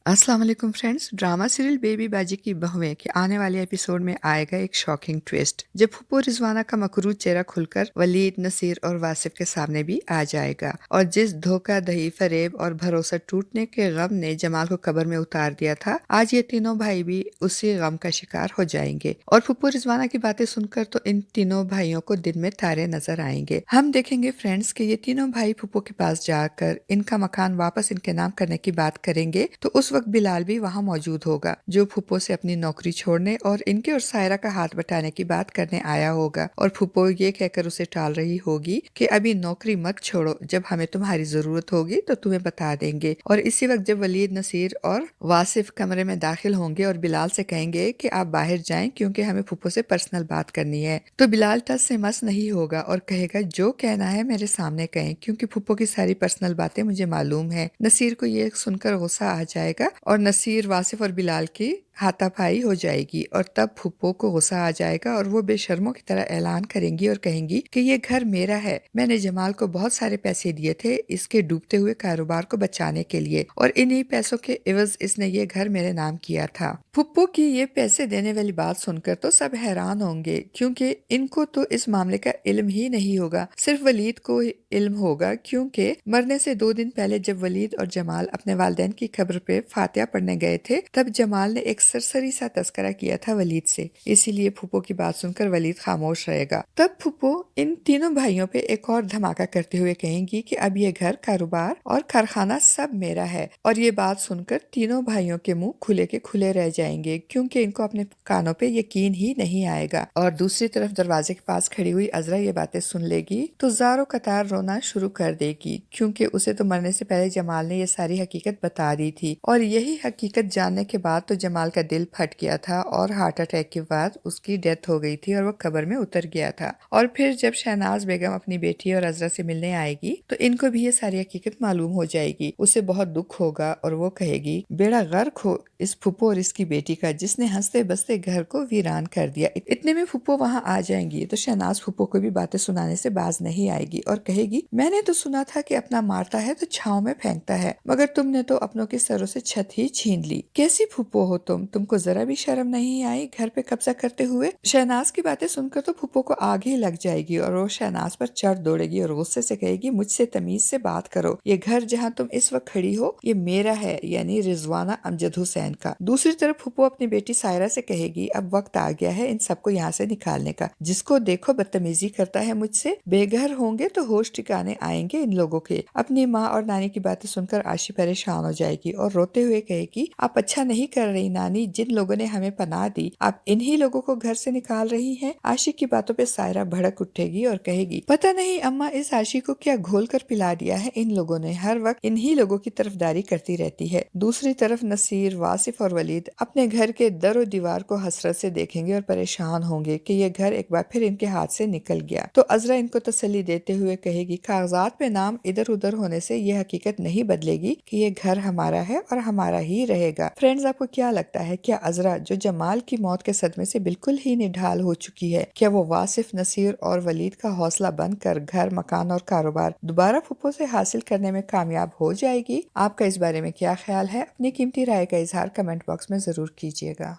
अस्सलाम वालेकुम friends. Drama serial baby बाजी की बहुएं के आने वाले एपिसोड में आएगा एक शॉकिंग ट्विस्ट, जब फुप्पो रिजवाना का मकरूज चेहरा खुलकर वलीद, नसीर और वासिफ के सामने भी आ जाएगा। और जिस धोखा दही, फरेब और भरोसा टूटने के गम ने जमाल को कब्र में उतार दिया था, आज ये तीनों भाई भी उसी गम का शिकार हो जाएंगे। और फुप्पो रिजवाना की बातें सुनकर तो इन तीनों भाइयों को दिन में तारे नजर आएंगे। हम देखेंगे फ्रेंड्स कि ये तीनों भाई फुप्पो के पास जाकर इनका मकान वापस इनके नाम करने की बात करेंगे। तो उस वक्त बिलाल भी वहाँ मौजूद होगा, जो फुप्पो से अपनी नौकरी छोड़ने और इनके और सायरा का हाथ बटाने की बात करने आया होगा। और फुप्पो ये कहकर उसे टाल रही होगी कि अभी नौकरी मत छोड़ो, जब हमें तुम्हारी जरूरत होगी तो तुम्हें बता देंगे। और इसी वक्त जब वलीद, नसीर और वासिफ कमरे में दाखिल होंगे और बिलाल से कहेंगे कि आप बाहर जाएं क्योंकि हमें फुप्पो से पर्सनल बात करनी है, तो बिलाल टस से मस नहीं होगा और कहेगा जो कहना है मेरे सामने कहें, क्योंकि फुप्पो की सारी पर्सनल बातें मुझे मालूम है। नसीर को ये सुनकर गुस्सा आ जाएगा और नसीर, वासिफ और बिलाल की हाथापाई हो जाएगी। और तब फुप्पो को गुस्सा आ जाएगा और वो बेशर्मों की तरह ऐलान करेंगी और कहेंगी कि ये घर मेरा है, मैंने जमाल को बहुत सारे पैसे दिए थे इसके डूबते हुए कारोबार को बचाने के लिए, और इन्हीं पैसों के एवज इसने ये घर मेरे नाम किया था। फुप्पो की ये पैसे देने वाली बात सुनकर तो सब हैरान होंगे, क्योंकि इनको तो इस मामले का इल्म ही नहीं होगा, सिर्फ वलीद को इल्म होगा। क्योंकि मरने से 2 दिन पहले जब वलीद और जमाल अपने वालिदैन की कब्र पे फातिहा पढ़ने गए थे, तब जमाल ने एक सरसरी सा तस्करा किया था वलीद से, इसीलिए फुप्पो की बात सुनकर वलीद खामोश रहेगा। तब फुप्पो इन तीनों भाइयों पे एक और धमाका करते हुए कहेंगी कि अब ये घर, कारोबार और कारखाना सब मेरा है। और ये बात सुनकर तीनों भाइयों के मुंह खुले के खुले रह जाएंगे, क्योंकि इनको अपने कानों पे यकीन ही नहीं आएगा। और दूसरी तरफ दरवाजे के पास खड़ी हुई अजरा ये बातें सुन लेगी तो ज़ारो कतार रोना शुरू कर देगी, क्योंकि उसे तो मरने से पहले जमाल ने ये सारी हकीकत बता दी थी। और यही हकीकत जानने के बाद तो जमाल का दिल फट गया था और हार्ट अटैक के बाद उसकी डेथ हो गई थी और वो कब्र में उतर गया था। और फिर जब शहनाज बेगम अपनी बेटी और अजरा से मिलने आएगी तो इनको भी ये सारी हकीकत मालूम हो जाएगी। उसे बहुत दुख होगा और वो कहेगी बेड़ा गर्क हो इस फुप्पो और इसकी बेटी का, जिसने हंसते बसते घर को वीरान कर दिया। इतने में फुप्पो वहाँ आ जाएंगी तो शहनाज फुप्पो को भी बातें सुनाने से बाज नहीं आएगी और कहेगी मैंने तो सुना था कि अपना मारता है तो छाव में फेंकता है, मगर तुमने तो अपनों के सरों से छत ही छीन ली। कैसी फुप्पो हो तुमको जरा भी शर्म नहीं आई घर पे कब्जा करते हुए। शहनाज की बातें सुनकर तो फुप्पो को आग ही लग जाएगी और वो शहनाज पर चढ़ दौड़ेगी और गुस्से से कहेगी मुझसे तमीज से बात करो, ये घर जहाँ तुम इस वक्त खड़ी हो ये मेरा है, यानी रिजवाना अमजद हुसैन का। दूसरी तरफ फुप्पो अपनी बेटी सायरा से कहेगी अब वक्त आ गया है इन सबको यहाँ से निकालने का, जिसको देखो बदतमीजी करता है मुझसे, बेघर होंगे तो होश ठिकाने आएंगे इन लोगों के। अपनी माँ और नानी की बातें सुनकर आशी परेशान हो जाएगी और रोते हुए कहेगी आप अच्छा नहीं कर रही नानी, जिन लोगों ने हमें पनाह दी आप इन्हीं लोगों को घर से निकाल रही हैं। आशी की बातों पे सायरा भड़क उठेगी और कहेगी पता नहीं अम्मा इस आशी को क्या घोल कर पिला दिया है इन लोगों ने, हर वक्त इन्हीं लोगों की तरफदारी करती रहती है। दूसरी तरफ नसीर, वासिफ और वलीद अपने घर के दरो दीवार को हसरत से देखेंगे और परेशान होंगे कि ये घर एक बार फिर इनके हाथ से निकल गया। तो अजरा इनको तसल्ली देते हुए कहेगी कागजात पे नाम इधर उधर होने से ये हकीकत नहीं बदलेगी कि ये घर हमारा है और हमारा ही रहेगा। फ्रेंड्स, आपको क्या लगता है, क्या अजरा जो जमाल की मौत के सदमे से बिल्कुल ही निढाल हो चुकी है, क्या वो वासिफ, नसीर और वलीद का हौसला बनकर घर, मकान और कारोबार दोबारा फुप्पो से हासिल करने में कामयाब हो जाएगी? आपका इस बारे में क्या ख्याल है? अपनी कीमती राय का इजहार कमेंट बॉक्स में जरूर कीजिएगा।